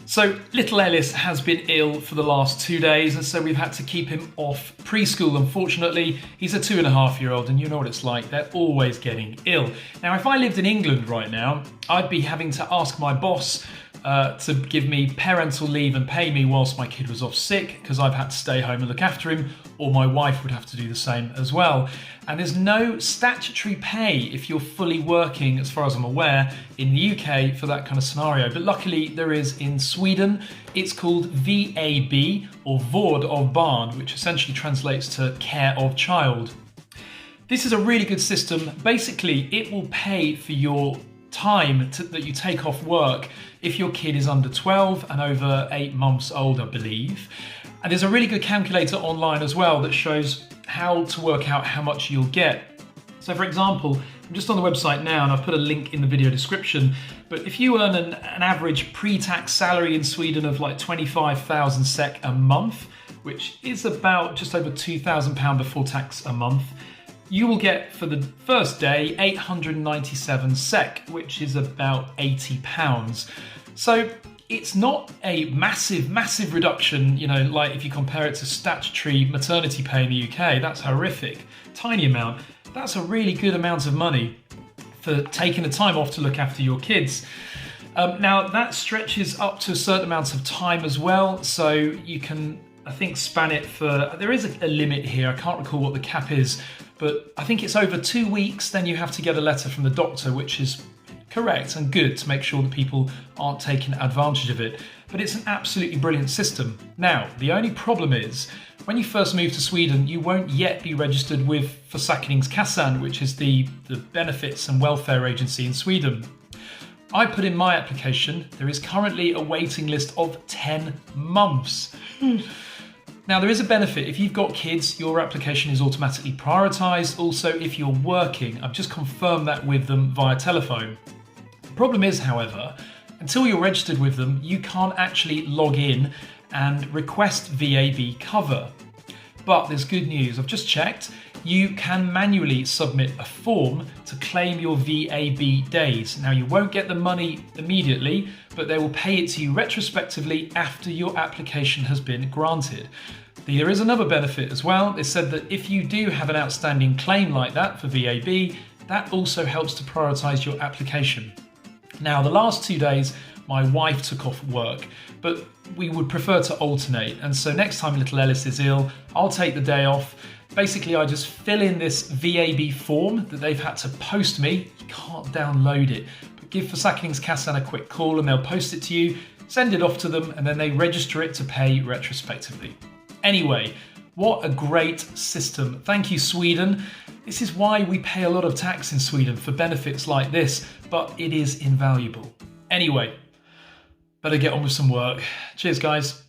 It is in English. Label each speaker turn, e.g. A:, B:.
A: So little Ellis has been ill for the last 2 days, and so we've had to keep him off preschool. Unfortunately, he's a 2.5-year-old, and you know what it's like, they're always getting ill. Now, if I lived in England right now, I'd be having to ask my boss to give me parental leave and pay me whilst my kid was off sick, because I've had to stay home and look after him, or my wife would have to do the same as well. And there's no statutory pay if you're fully working, as far as I'm aware, in the UK for that kind of scenario. But luckily there is in Sweden. It's called VAB, or vardavbarn, which essentially translates to care of child. This is a really good system. Basically, it will pay for your time that you take off work if your kid is under 12 and over 8 months old, I believe. And there's a really good calculator online as well that shows how to work out how much you'll get. So for example, I'm just on the website now and I've put a link in the video description, but if you earn an average pre-tax salary in Sweden of like 25,000 SEK a month, which is about just over £2,000 before tax a month, you will get for the first day 897 SEK, which is about £80. So it's not a massive reduction, you know, like if you compare it to statutory maternity pay in the UK, that's horrific. Tiny amount. That's a really good amount of money for taking the time off to look after your kids. Now that stretches up to a certain amount of time as well, so you can, I think, span it for, there is a limit here, I can't recall what the cap is, but I think it's over 2 weeks, then you have to get a letter from the doctor, which is correct and good to make sure that people aren't taking advantage of it. But it's an absolutely brilliant system. Now, the only problem is, when you first move to Sweden, you won't yet be registered with Försäkringskassan, which is the benefits and welfare agency in Sweden. I put in my application. There is currently a waiting list of 10 months. Now, there is a benefit. If you've got kids, your application is automatically prioritised. Also, if you're working, I've just confirmed that with them via telephone. The problem is, however, until you're registered with them, you can't actually log in and request VAB cover. But there's good news. I've just checked. You can manually submit a form to claim your VAB days. Now, you won't get the money immediately, but they will pay it to you retrospectively after your application has been granted. There is another benefit as well. They said that if you do have an outstanding claim like that for VAB, that also helps to prioritise your application. Now, the last 2 days, my wife took off work, but we would prefer to alternate. And so next time little Ellis is ill, I'll take the day off. Basically, I just fill in this VAB form that they've had to post me. You can't download it, but give Försäkringskassan a quick call and they'll post it to you, send it off to them, and then they register it to pay retrospectively. Anyway, what a great system. Thank you, Sweden. This is why we pay a lot of tax in Sweden for benefits like this, but it is invaluable. Anyway, better get on with some work. Cheers, guys.